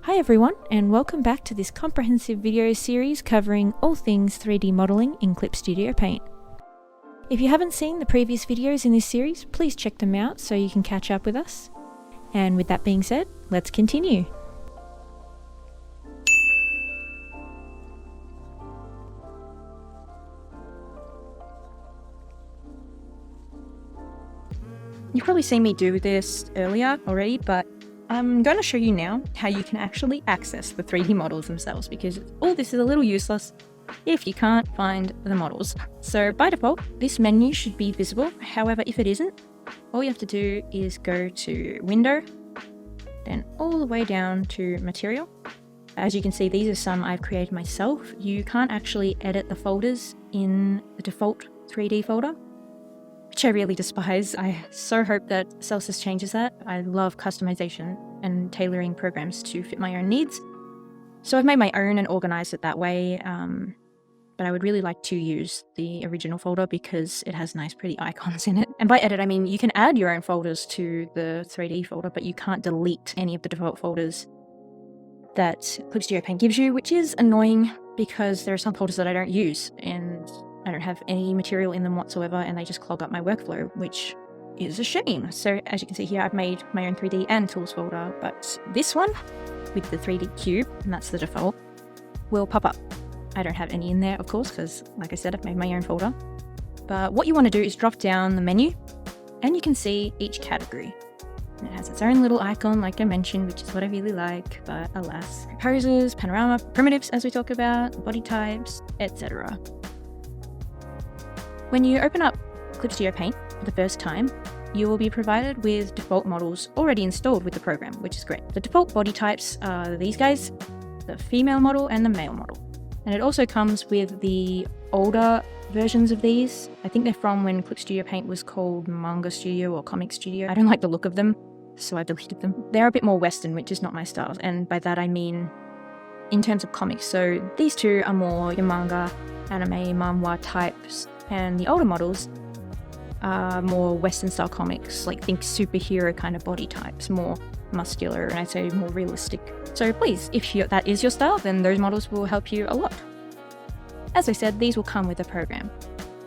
Hi everyone, and welcome back to this comprehensive video series covering all things 3D modelling in Clip Studio Paint. If you haven't seen the previous videos in this series, please check them out so you can catch up with us. And with that being said, let's continue. You've probably seen me do this earlier already, but I'm going to show you now how you can actually access the 3D models themselves, because all this is a little useless if you can't find the models. So by default, this menu should be visible. However, if it isn't, all you have to do is go to Window, then all the way down to Material. As you can see, these are some I've created myself. You can't actually edit the folders in the default 3D folder, which I really despise. I so hope that Celsius changes that. I love customization and tailoring programs to fit my own needs. So I've made my own and organized it that way, but I would really like to use the original folder because it has nice pretty icons in it. And by edit, I mean you can add your own folders to the 3D folder, but you can't delete any of the default folders that Clip Studio Paint gives you, which is annoying because there are some folders that I don't use and I don't have any material in them whatsoever, and they just clog up my workflow, which is a shame. So as you can see here, I've made my own 3D and tools folder, but this one with the 3D cube, and that's the default, will pop up. I don't have any in there, of course, because like I said, I've made my own folder. But what you want to do is drop down the menu and you can see each category. And it has its own little icon, like I mentioned, which is what I really like, but alas. Poses, panorama, primitives, as we talk about, body types, etc. When you open up Clip Studio Paint for the first time, you will be provided with default models already installed with the program, which is great. The default body types are these guys, the female model and the male model. And it also comes with the older versions of these. I think they're from when Clip Studio Paint was called Manga Studio or Comic Studio. I don't like the look of them, so I deleted them. They're a bit more Western, which is not my style. And by that I mean in terms of comics. So these two are more your manga, anime, manhwa types. And the older models are more Western style comics, like think superhero kind of body types, more muscular and I'd say more realistic. So please, if that is your style, then those models will help you a lot. As I said, these will come with the program.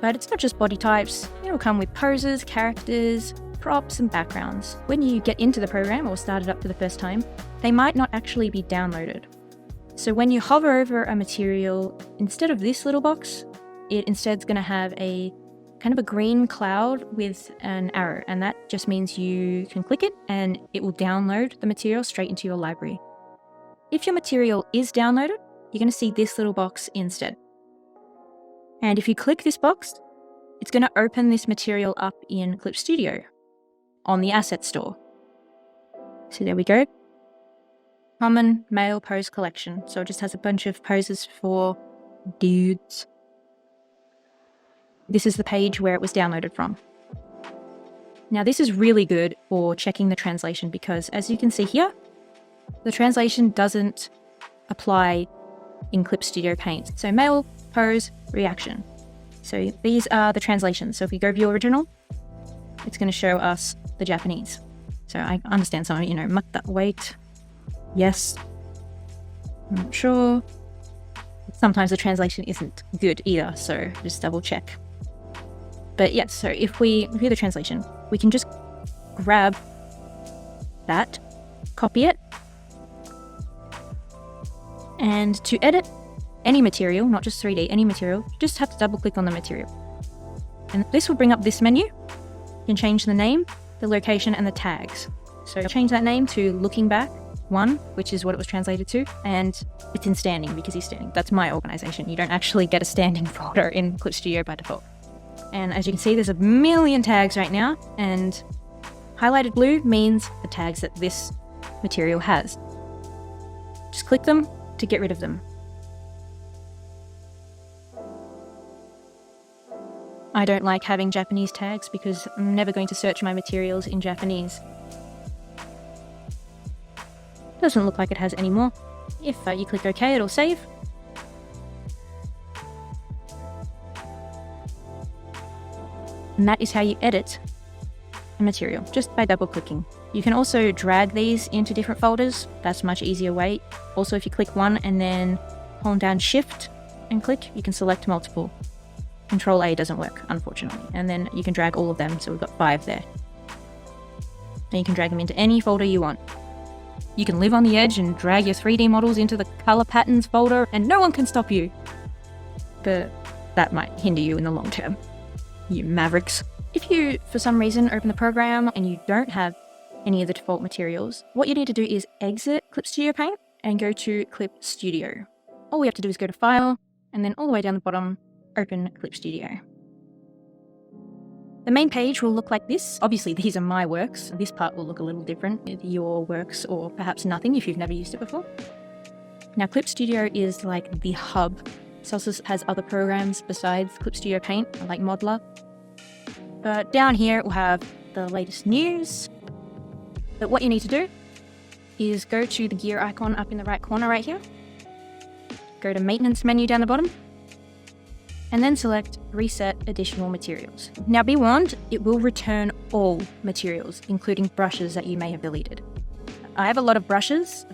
But it's not just body types, it will come with poses, characters, props and backgrounds. When you get into the program or start it up for the first time, they might not actually be downloaded. So when you hover over a material, instead of this little box, it instead is going to have a kind of a green cloud with an arrow, and that just means you can click it and it will download the material straight into your library. If your material is downloaded, you're going to see this little box instead. And if you click this box, it's going to open this material up in Clip Studio on the asset store. So there we go. Common male pose collection. So it just has a bunch of poses for dudes. This is the page where it was downloaded from. Now this is really good for checking the translation because as you can see here, the translation doesn't apply in Clip Studio Paint. So male, pose, reaction. So these are the translations. So if we go view original, it's going to show us the Japanese. So I understand some, matta, wait, yes, I'm not sure. Sometimes the translation isn't good either, so just double check. But yes, so if we hear the translation, we can just grab that, copy it, and to edit any material, not just 3D, any material, you just have to double click on the material. And this will bring up this menu. You can change the name, the location, and the tags. So change that name to Looking Back 1, which is what it was translated to, and it's in standing because he's standing. That's my organization. You don't actually get a standing folder in Clip Studio by default. And as you can see, there's a million tags right now, and highlighted blue means the tags that this material has. Just click them to get rid of them. I don't like having Japanese tags because I'm never going to search my materials in Japanese. Doesn't look like it has any more. If you click OK, it'll save. And that is how you edit a material, just by double clicking. You can also drag these into different folders. That's a much easier way. Also, if you click one and then hold down Shift and click, you can select multiple. Control A doesn't work, unfortunately. And then you can drag all of them, so we've got 5 there. And you can drag them into any folder you want. You can live on the edge and drag your 3D models into the color patterns folder, and no one can stop you. But that might hinder you in the long term, you mavericks. If you, for some reason, open the program and you don't have any of the default materials, what you need to do is exit Clip Studio Paint and go to Clip Studio. All we have to do is go to File, and then all the way down the bottom, open Clip Studio. The main page will look like this. Obviously, these are my works. This part will look a little different with your works, or perhaps nothing if you've never used it before. Now, Clip Studio is like the hub. Celsius has other programs besides Clip Studio Paint, like Modeler. But down here, we'll have the latest news. But what you need to do is go to the gear icon up in the right corner right here. Go to Maintenance menu down the bottom, and then select Reset Additional Materials. Now be warned, it will return all materials, including brushes that you may have deleted. I have a lot of brushes,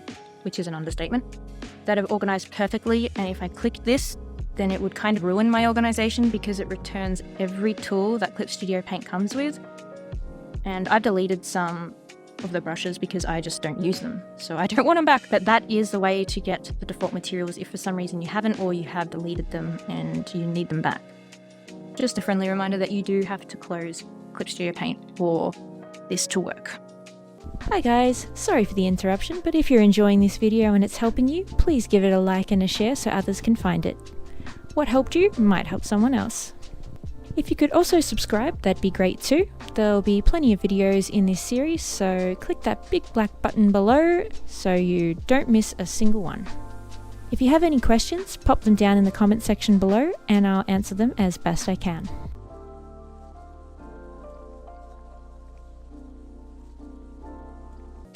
which is an understatement, that have organized perfectly, and if I click this, then it would kind of ruin my organization because it returns every tool that Clip Studio Paint comes with. And I've deleted some of the brushes because I just don't use them. So I don't want them back, but that is the way to get the default materials if for some reason you haven't, or you have deleted them and you need them back. Just a friendly reminder that you do have to close Clip Studio Paint for this to work. Hi guys, sorry for the interruption, but if you're enjoying this video and it's helping you, please give it a like and a share so others can find it. What helped you might help someone else. If you could also subscribe, that'd be great too. There'll be plenty of videos in this series, so click that big black button below so you don't miss a single one. If you have any questions, pop them down in the comment section below and I'll answer them as best I can.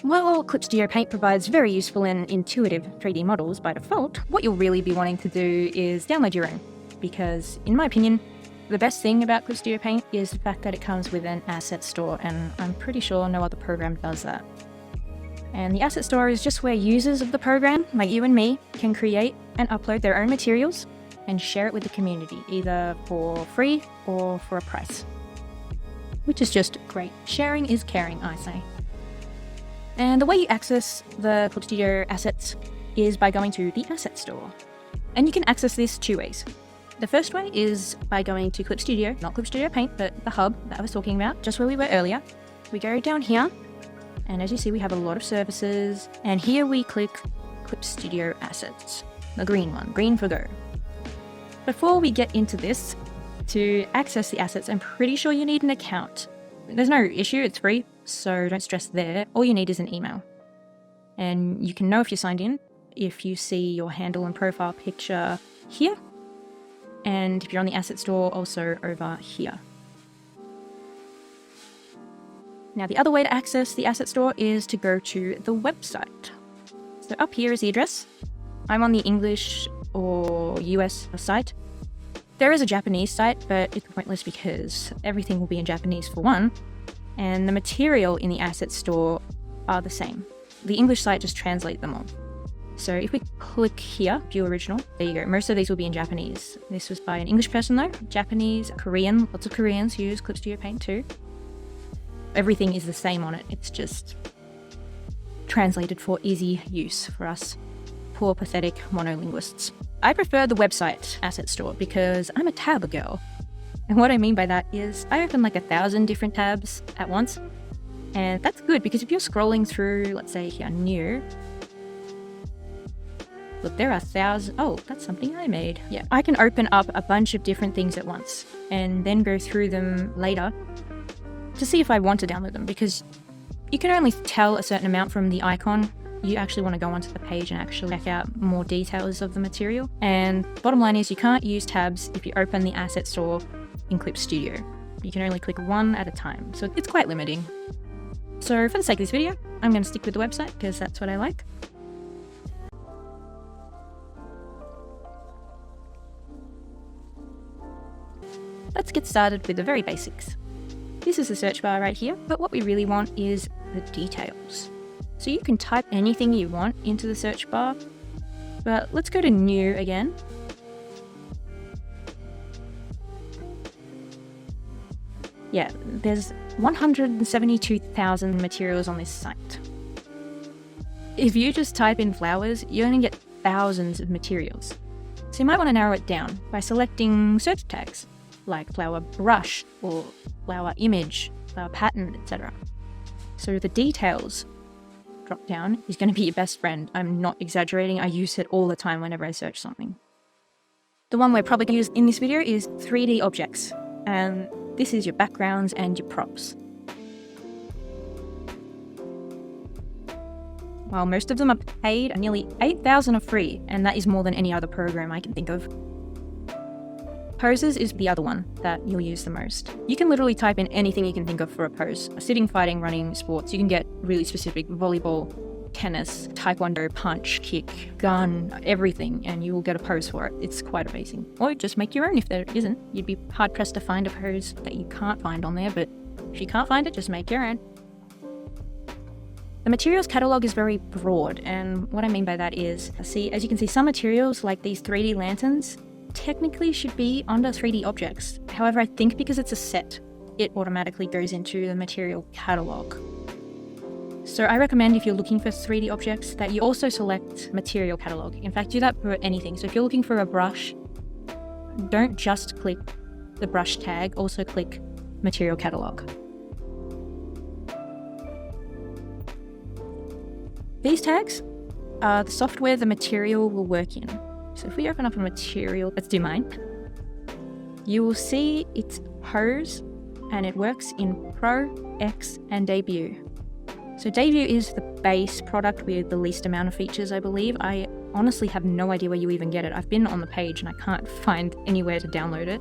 While Clip Studio Paint provides very useful and intuitive 3D models by default, what you'll really be wanting to do is download your own. Because, in my opinion, the best thing about Clip Studio Paint is the fact that it comes with an asset store, and I'm pretty sure no other program does that. And the asset store is just where users of the program, like you and me, can create and upload their own materials and share it with the community, either for free or for a price. Which is just great. Sharing is caring, I say. And the way you access the Clip Studio assets is by going to the asset store. And you can access this 2 ways. The first way is by going to Clip Studio, not Clip Studio Paint, but the hub that I was talking about, just where we were earlier. We go down here, and as you see, we have a lot of services. And here we click Clip Studio Assets, the green one, green for go. Before we get into this, to access the assets, I'm pretty sure you need an account. There's no issue, it's free, so don't stress there. All you need is an email. And you can know if you're signed in if you see your handle and profile picture here. And if you're on the asset store, also over here. Now, the other way to access the asset store is to go to the website. So up here is the address. I'm on the English or US site. There is a Japanese site, but it's pointless because everything will be in Japanese for one, and the material in the asset store are the same. The English site just translates them all. So if we click here, view original, there you go. Most of these will be in Japanese. This was by an English person though, Japanese, Korean, lots of Koreans use Clip Studio Paint too. Everything is the same on it. It's just translated for easy use for us poor, pathetic monolinguists. I prefer the website asset store because I'm a tab girl. And what I mean by that is I open like 1,000 different tabs at once. And that's good because if you're scrolling through, let's say here, new, look, there are 1,000. Oh, that's something I made. Yeah, I can open up a bunch of different things at once and then go through them later to see if I want to download them, because you can only tell a certain amount from the icon. You actually want to go onto the page and actually check out more details of the material. And bottom line is you can't use tabs if you open the asset store in Clip Studio. You can only click one at a time, so it's quite limiting. So for the sake of this video, I'm going to stick with the website because that's what I like. Let's get started with the very basics. This is the search bar right here, but what we really want is the details. So you can type anything you want into the search bar, but let's go to new again. Yeah, there's 172,000 materials on this site. If you just type in flowers, you're going to get thousands of materials. So you might want to narrow it down by selecting search tags like flower brush or flower image, flower pattern, etc. So the details drop down is going to be your best friend. I'm not exaggerating. I use it all the time whenever I search something. The one we're probably going to use in this video is 3D objects, and this is your backgrounds and your props. While most of them are paid, nearly 8,000 are free, and that is more than any other program I can think of. Poses is the other one that you'll use the most. You can literally type in anything you can think of for a pose. Sitting, fighting, running, sports. You can get really specific: volleyball, tennis, taekwondo, punch, kick, gun, everything, and you will get a pose for it. It's quite amazing. Or just make your own if there isn't. You'd be hard pressed to find a pose that you can't find on there, but if you can't find it, just make your own. The materials catalog is very broad, and what I mean by that is, as you can see, some materials like these 3D lanterns technically should be under 3D objects. However, I think because it's a set, it automatically goes into the material catalog. So I recommend, if you're looking for 3D objects, that you also select material catalog. In fact, do that for anything. So if you're looking for a brush, don't just click the brush tag, also click material catalog. These tags are the software the material will work in. So if we open up a material, let's do mine, you will see it's Pose, and it works in Pro, X, and Debut. So Debut is the base product with the least amount of features, I believe. I honestly have no idea where you even get it. I've been on the page and I can't find anywhere to download it.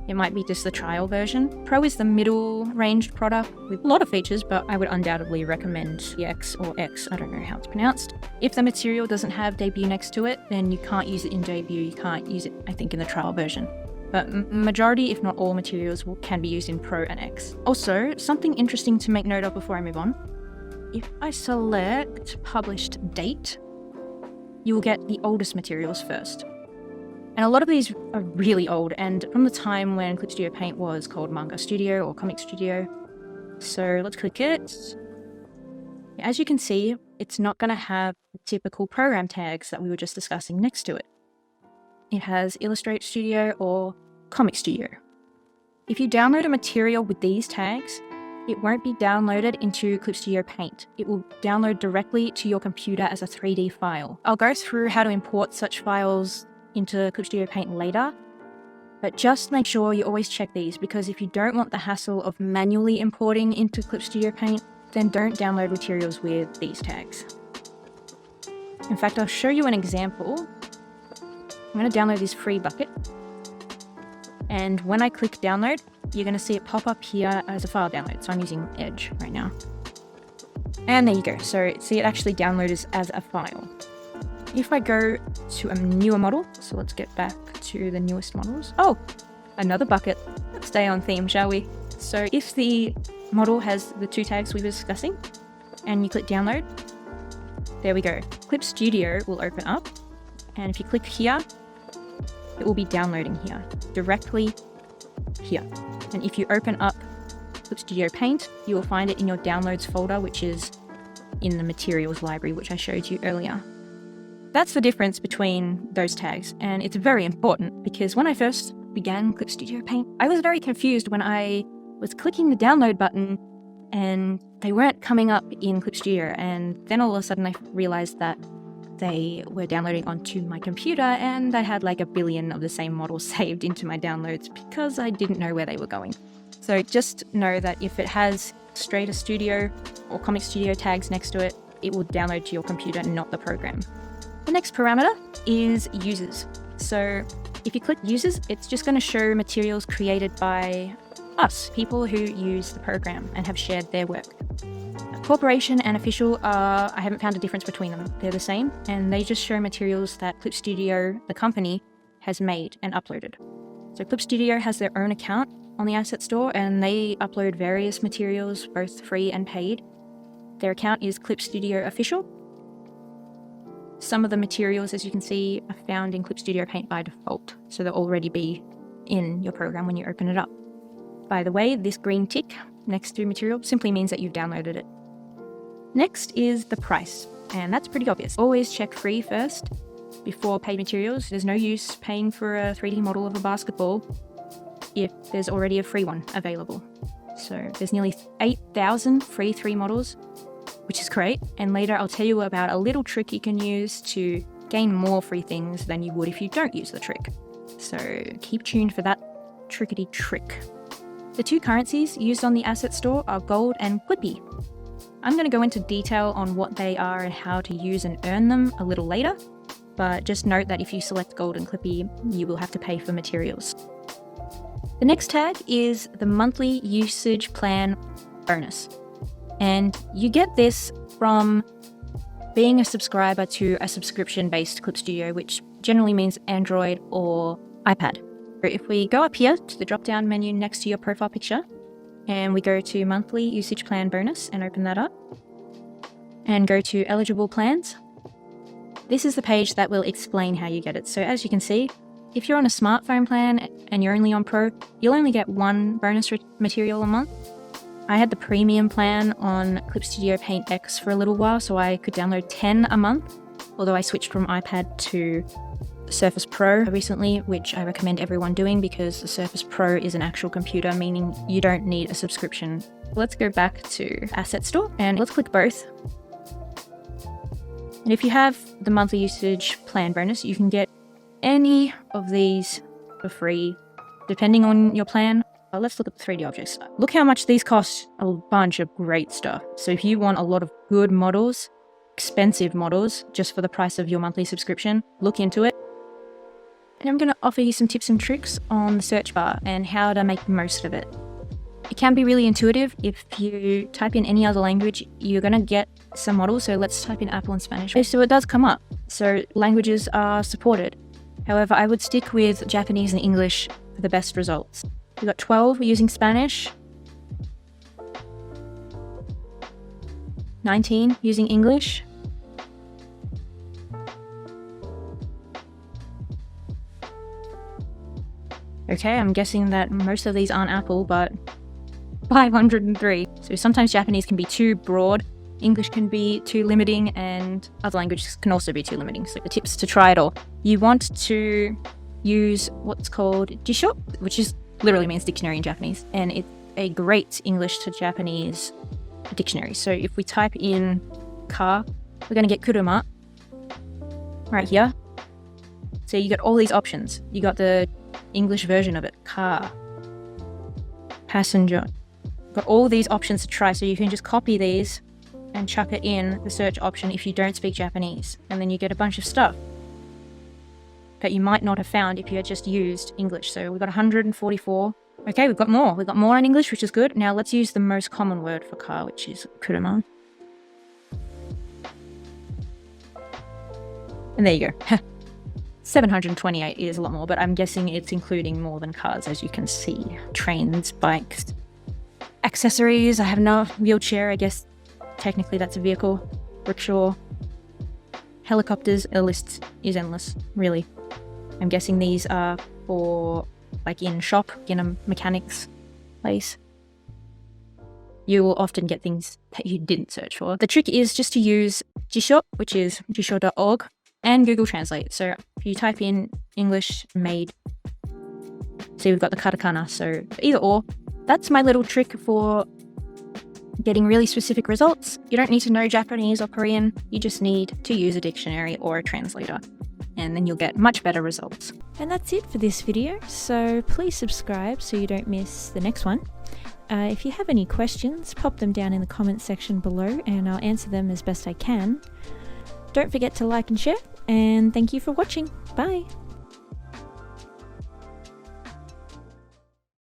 It might be just the trial version. Pro is the middle-ranged product with a lot of features, but I would undoubtedly recommend the X or X, I don't know how it's pronounced. If the material doesn't have Debut next to it, then you can't use it in Debut. You can't use it, I think, in the trial version. But majority, if not all, materials can be used in Pro and X. Also, something interesting to make note of before I move on. If I select published date, you will get the oldest materials first. And a lot of these are really old, and from the time when Clip Studio Paint was called Manga Studio or Comic Studio. So let's click it. As you can see, it's not going to have the typical program tags that we were just discussing next to it. It has Illustrator Studio or Comic Studio. If you download a material with these tags, it won't be downloaded into Clip Studio Paint. It will download directly to your computer as a 3D file. I'll go through how to import such files into Clip Studio Paint later, but just make sure you always check these, because if you don't want the hassle of manually importing into Clip Studio Paint, then don't download materials with these tags. In fact, I'll show you an example. I'm going to download this free bucket, and when I click download, you're going to see it pop up here as a file download. So I'm using Edge right now. And there you go. So see, it actually downloads as a file. If I go to a newer model, so let's get back to the newest models. Oh, another bucket. Let's stay on theme, shall we? So if the model has the two tags we were discussing, and you click download, there we go. Clip Studio will open up, and if you click here, it will be downloading here, directly here. And if you open up Clip Studio Paint, you will find it in your downloads folder, which is in the materials library, which I showed you earlier. That's the difference between those tags, and it's very important because when I first began Clip Studio Paint, I was very confused when I was clicking the download button and they weren't coming up in Clip Studio, and then all of a sudden I realized that they were downloading onto my computer and I had like a billion of the same models saved into my downloads because I didn't know where they were going. So just know that if it has Illustrator Studio or Comic Studio tags next to it, it will download to your computer, not the program. The next parameter is users. So if you click users, it's just going to show materials created by us, people who use the program and have shared their work. Corporation and official, I haven't found a difference between them. They're the same, and they just show materials that Clip Studio, the company, has made and uploaded. So Clip Studio has their own account on the asset store, and they upload various materials, both free and paid. Their account is Clip Studio Official. Some of the materials, as you can see, are found in Clip Studio Paint by default, so they'll already be in your program when you open it up. By the way, this green tick next to material simply means that you've downloaded it. Next is the price, and that's pretty obvious. Always check free first before paid materials. There's no use paying for a 3D model of a basketball if there's already a free one available. So there's nearly 8,000 free 3D models, which is great. And later I'll tell you about a little trick you can use to gain more free things than you would if you don't use the trick. So keep tuned for that trickety trick. The two currencies used on the asset store are gold and Clippy. I'm going to go into detail on what they are and how to use and earn them a little later, but just note that if you select gold and Clippy, you will have to pay for materials. The next tag is the monthly usage plan bonus. And you get this from being a subscriber to a subscription-based Clip Studio, which generally means Android or iPad. If we go up here to the drop-down menu next to your profile picture, and we go to monthly usage plan bonus and open that up, and go to eligible plans, this is the page that will explain how you get it. So as you can see, if you're on a smartphone plan and you're only on Pro, you'll only get one bonus material a month. I had the premium plan on Clip Studio Paint X for a little while, so I could download 10 a month, although I switched from iPad to Surface Pro recently, which I recommend everyone doing because the Surface Pro is an actual computer, meaning you don't need a subscription. Let's go back to Asset Store and let's click both. And if you have the monthly usage plan bonus, you can get any of these for free, depending on your plan. Let's look at the 3D objects. Look how much these cost, a bunch of great stuff. So if you want a lot of good models, expensive models, just for the price of your monthly subscription, look into it. And I'm going to offer you some tips and tricks on the search bar and how to make the most of it. It can be really intuitive. If you type in any other language, you're going to get some models. So let's type in Apple and Spanish. So it does come up. So languages are supported. However, I would stick with Japanese and English for the best results. We've got 12 using Spanish, 19 using English, okay, I'm guessing that most of these aren't Apple, but 503. So sometimes Japanese can be too broad, English can be too limiting, and other languages can also be too limiting. So the tips to try it all. You want to use what's called Jisho, which literally means dictionary in Japanese, and it's a great English to Japanese dictionary. So if we type in car, we're going to get kuruma right here. So you got all these options. You got the English version of it, car, passenger. Got all these options to try, so you can just copy these and chuck it in the search option if you don't speak Japanese, and then you get a bunch of stuff that you might not have found if you had just used English. So we've got 144. Okay, we've got more. We've got more in English, which is good. Now let's use the most common word for car, which is kuruma. And there you go. 728 is a lot more, but I'm guessing it's including more than cars, as you can see. Trains, bikes, accessories. I have no wheelchair. I guess technically that's a vehicle. Rickshaw, helicopters. The list is endless, really. I'm guessing these are for like in shop, in a mechanics place. You will often get things that you didn't search for. The trick is just to use Jisho, which is jisho.org, and Google Translate. So if you type in English made, see we've got the katakana, so either or. That's my little trick for getting really specific results. You don't need to know Japanese or Korean, you just need to use a dictionary or a translator, and then you'll get much better results. And that's it for this video, so please subscribe so you don't miss the next one. If you have any questions, pop them down in the comments section below and I'll answer them as best I can. Don't forget to like and share, and thank you for watching. Bye!